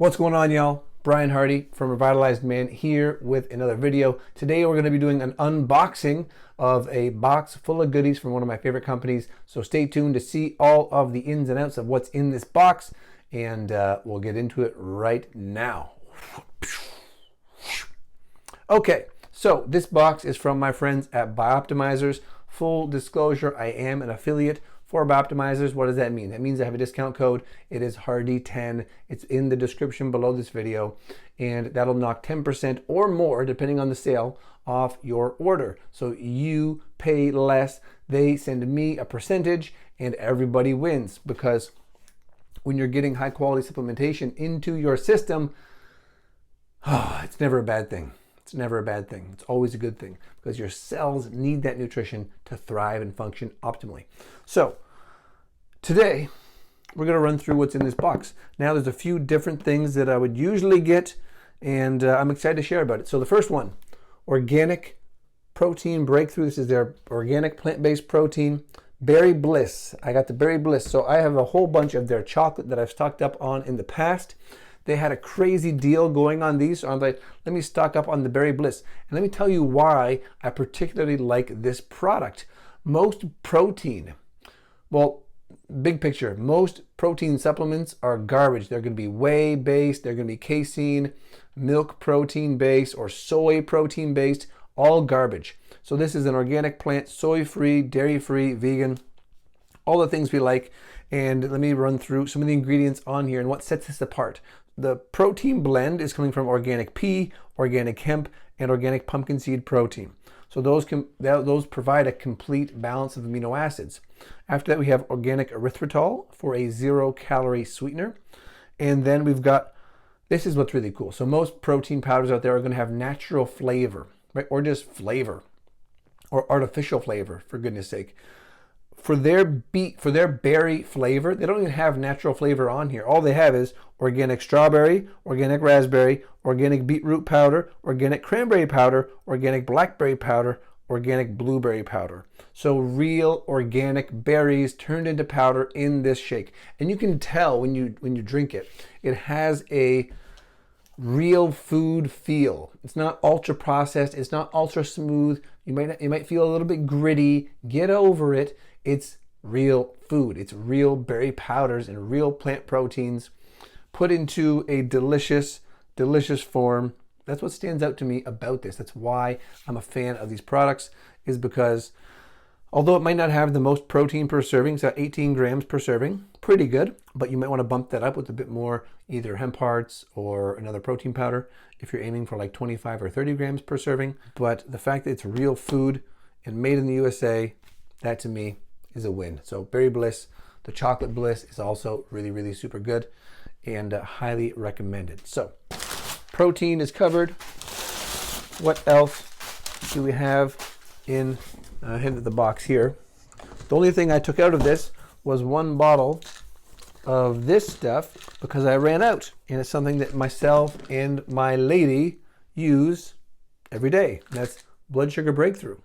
What's going on, y'all? Brian Hardy from Revitalized Man here with another video. Today we're going to be doing an unboxing of a box full of goodies from one of my favorite companies. So stay tuned to see all of the ins and outs of what's in this box, and we'll get into it right now. Okay, so this box is from my friends at BIOptimizers. Full disclosure, I am an affiliate for BIOptimizers. What does that mean? That means I have a discount code. It is Hardy10. It's in the description below this video, and that'll knock 10% or more, depending on the sale, off your order. So you pay less, they send me a percentage, and everybody wins, because when you're getting high quality supplementation into your system, it's never a bad thing. It's never a bad thing. It's always a good thing, because your cells need that nutrition to thrive and function optimally. So today we're going to run through what's in this box. Now there's a few different things that I would usually get, and I'm excited to share about it. So the first one, organic protein breakthrough. This is their organic plant-based protein. Berry Bliss. I got the Berry Bliss. So I have a whole bunch of their chocolate that I've stocked up on in the past. They had a crazy deal going on these, so I'm like, let me stock up on the Berry Bliss. And let me tell you why I particularly like this product. Most protein, well, big picture, most protein supplements are garbage. They're going to be whey based, they're going to be casein, milk protein based, or soy protein based, all garbage. So this is an organic plant, soy free, dairy free, vegan, all the things we like. And let me run through some of the ingredients on here and what sets this apart. The protein blend is coming from organic pea, organic hemp, and organic pumpkin seed protein. So those provide a complete balance of amino acids. After that, we have organic erythritol for a 0-calorie sweetener. And then we've got, this is what's really cool. So most protein powders out there are going to have natural flavor, right? Or just flavor, or artificial flavor, for goodness sake. For their berry flavor, they don't even have natural flavor on here. All they have is organic strawberry, organic raspberry, organic beetroot powder, organic cranberry powder, organic blackberry powder, organic blueberry powder. So real organic berries turned into powder in this shake. And you can tell when you drink it, it has a real food feel. It's not ultra processed, it's not ultra smooth. You might feel a little bit gritty. Get over it. It's real food. It's real berry powders and real plant proteins put into a delicious, delicious form. That's what stands out to me about this. That's why I'm a fan of these products, is because although it might not have the most protein per serving, it's at 18 grams per serving, pretty good, but you might want to bump that up with a bit more, either hemp hearts or another protein powder if you're aiming for like 25 or 30 grams per serving. But the fact that it's real food and made in the USA, that to me is a win. So Berry Bliss, the Chocolate Bliss, is also really, really super good and highly recommended. So protein is covered. What else do we have in the box here? The only thing I took out of this was one bottle of this stuff because I ran out, and it's something that myself and my lady use every day. That's blood sugar breakthrough.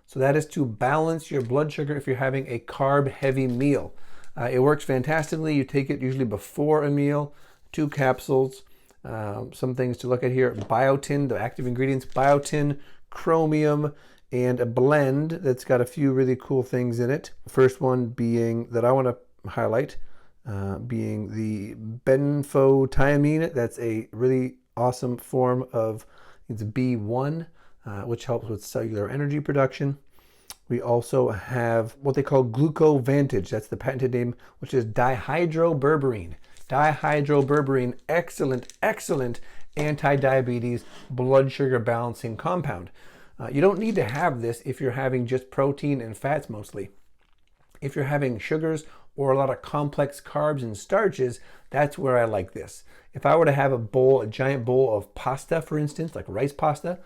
So that is to balance your blood sugar if you're having a carb-heavy meal. It works fantastically. You take it usually before a meal, 2 capsules. Some things to look at here: biotin, the active ingredients, biotin, chromium, and a blend that's got a few really cool things in it. The first one being that I want to highlight, being the benfotiamine. That's a really awesome form of, it's B1, which helps with cellular energy production. We also have what they call glucovantage. That's the patented name, which is dihydroberberine. Dihydroberberine, excellent, excellent anti-diabetes blood sugar balancing compound. You don't need to have this if you're having just protein and fats mostly. If you're having sugars or a lot of complex carbs and starches, that's where I like this. If I were to have a giant bowl of pasta, for instance, like rice pasta,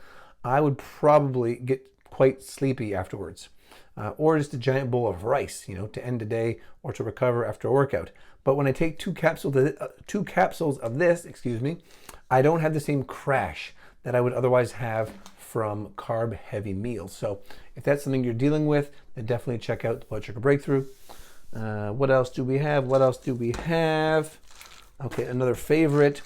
I would probably get quite sleepy afterwards. Or just a giant bowl of rice, to end the day or to recover after a workout. But when I take 2 capsules of this, I don't have the same crash that I would otherwise have from carb-heavy meals. So if that's something you're dealing with, then definitely check out the Blood Sugar Breakthrough. What else do we have? Okay, another favorite.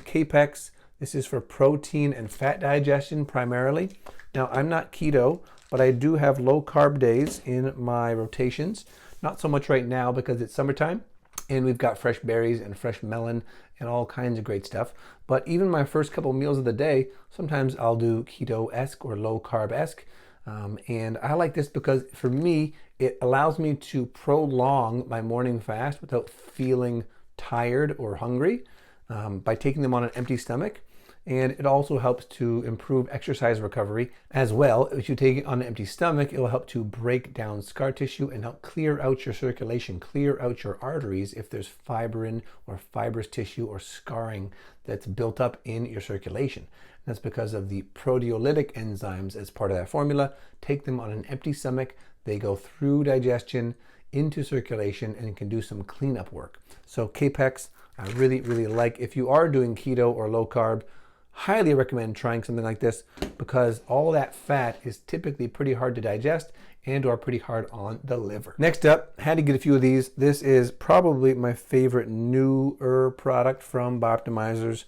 KAPEX. This is for protein and fat digestion primarily. Now, I'm not keto, but I do have low carb days in my rotations. Not so much right now because it's summertime and we've got fresh berries and fresh melon and all kinds of great stuff. But even my first couple meals of the day, sometimes I'll do keto-esque or low carb-esque. And I like this because for me, it allows me to prolong my morning fast without feeling tired or hungry by taking them on an empty stomach. And it also helps to improve exercise recovery as well. If you take it on an empty stomach, it will help to break down scar tissue and help clear out your circulation, clear out your arteries if there's fibrin or fibrous tissue or scarring that's built up in your circulation. And that's because of the proteolytic enzymes as part of that formula. Take them on an empty stomach, they go through digestion into circulation and can do some cleanup work. So KAPEX, I really, really like. If you are doing keto or low carb, highly recommend trying something like this because all that fat is typically pretty hard to digest and or pretty hard on the liver. Next up, had to get a few of these. This is probably my favorite newer product from BIOptimizers.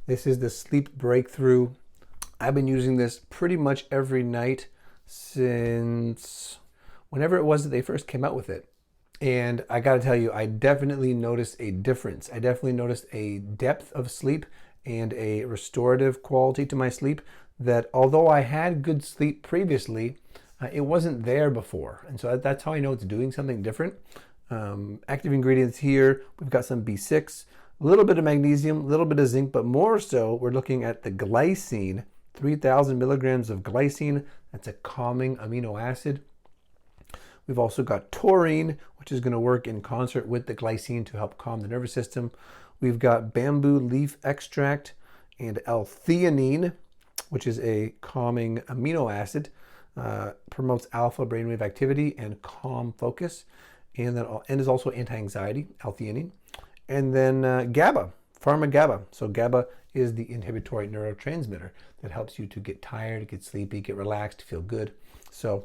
This is the Sleep Breakthrough. I've been using this pretty much every night since whenever it was that they first came out with it. And I gotta tell you, I definitely noticed a difference. I definitely noticed a depth of sleep and a restorative quality to my sleep that although I had good sleep previously, it wasn't there before. And so that's how I know it's doing something different. Active ingredients here, we've got some B6, a little bit of magnesium, a little bit of zinc, but more so we're looking at the glycine, 3,000 milligrams of glycine. That's a calming amino acid. We've also got taurine, which is going to work in concert with the glycine to help calm the nervous system. We've got bamboo leaf extract and L-theanine, which is a calming amino acid, promotes alpha brainwave activity and calm focus, and is also anti-anxiety, L-theanine. And then GABA, pharma-GABA. So GABA is the inhibitory neurotransmitter that helps you to get tired, get sleepy, get relaxed, feel good. So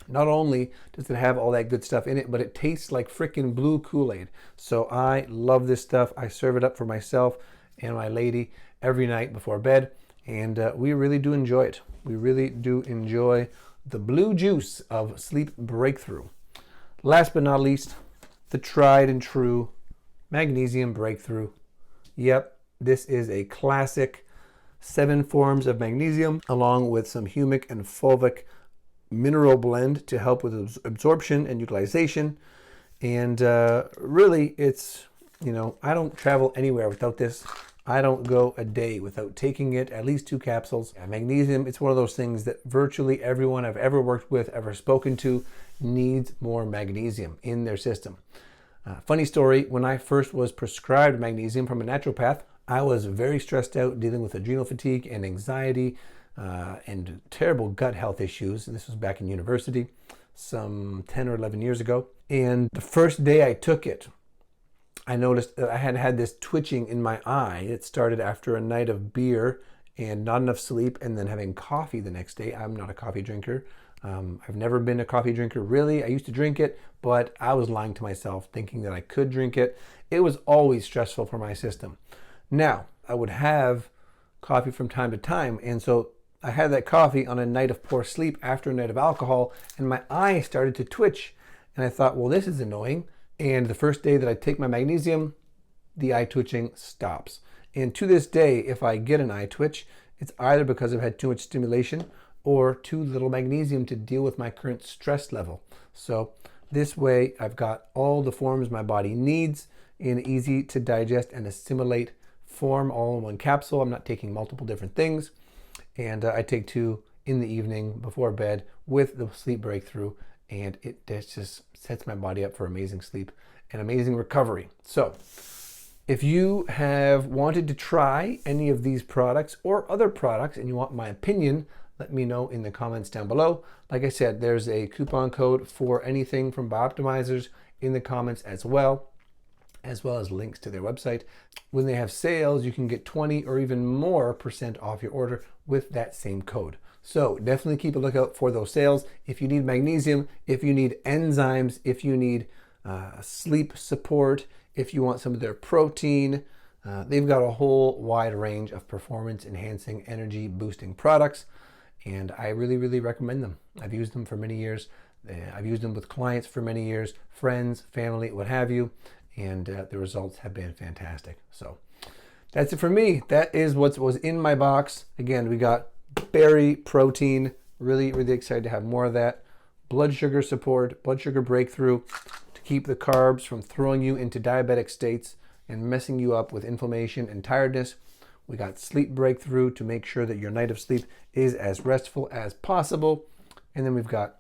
not only does it have all that good stuff in it, but it tastes like frickin' blue Kool-Aid. So I love this stuff. I serve it up for myself and my lady every night before bed, and we really do enjoy it. We really do enjoy the blue juice of Sleep Breakthrough. Last but not least, the tried and true Magnesium Breakthrough. Yep, this is a classic 7 forms of magnesium along with some humic and fulvic mineral blend to help with absorption and utilization. And really it's, I don't travel anywhere without this. I don't go a day without taking it, at least 2 capsules. Magnesium, it's one of those things that virtually everyone I've ever worked with, ever spoken to, needs more magnesium in their system. Funny story, when I first was prescribed magnesium from a naturopath, I was very stressed out dealing with adrenal fatigue and anxiety, and terrible gut health issues. And this was back in university, some 10 or 11 years ago. And the first day I took it, I noticed that I had this twitching in my eye. It started after a night of beer and not enough sleep and then having coffee the next day. I'm not a coffee drinker. I've never been a coffee drinker, really. I used to drink it, but I was lying to myself thinking that I could drink it. It was always stressful for my system. Now, I would have coffee from time to time, and so I had that coffee on a night of poor sleep after a night of alcohol, and my eye started to twitch. And I thought, well, this is annoying. And the first day that I take my magnesium, the eye twitching stops. And to this day, if I get an eye twitch, it's either because I've had too much stimulation or too little magnesium to deal with my current stress level. So this way, I've got all the forms my body needs in easy to digest and assimilate form all in one capsule. I'm not taking multiple different things. And I take 2 in the evening before bed with the Sleep Breakthrough, and it just sets my body up for amazing sleep and amazing recovery. So if you have wanted to try any of these products or other products and you want my opinion, let me know in the comments down below. Like I said, there's a coupon code for anything from BIOptimizers in the comments as well as links to their website. When they have sales, you can get 20 or even more % off your order with that same code. So definitely keep a lookout for those sales. If you need magnesium, if you need enzymes, if you need sleep support, if you want some of their protein, They've got a whole wide range of performance enhancing, energy boosting products, and I really, really recommend them. I've used them for many years. I've used them with clients for many years, friends, family, what have you, and the results have been fantastic. So that's it for me. That is what was in my box. Again, we got berry protein. Really, really excited to have more of that. Blood sugar support, blood sugar breakthrough to keep the carbs from throwing you into diabetic states and messing you up with inflammation and tiredness. We got sleep breakthrough to make sure that your night of sleep is as restful as possible. And then we've got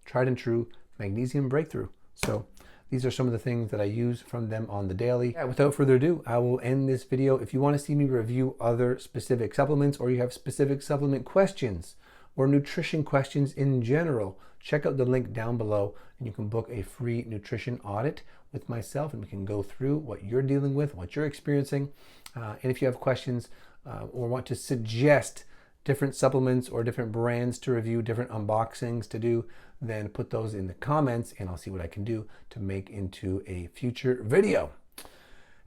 tried and true magnesium breakthrough. So these are some of the things that I use from them on the daily. Without further ado, I will end this video. If you want to see me review other specific supplements, or you have specific supplement questions or nutrition questions in general, check out the link down below and you can book a free nutrition audit with myself, and we can go through what you're dealing with, what you're experiencing. And if you have questions or want to suggest different supplements or different brands to review, different unboxings to do, then put those in the comments and I'll see what I can do to make into a future video.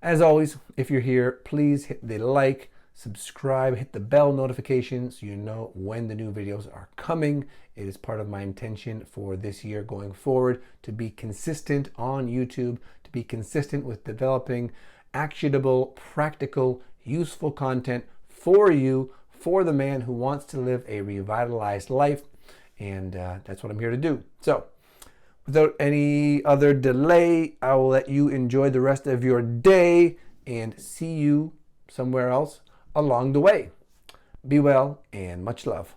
As always, if you're here, please hit the like, subscribe, hit the bell notification so you know when the new videos are coming. It is part of my intention for this year going forward to be consistent on YouTube, to be consistent with developing actionable, practical, useful content for you, for the man who wants to live a revitalized life. And that's what I'm here to do. So without any other delay, I will let you enjoy the rest of your day and see you somewhere else along the way. Be well and much love.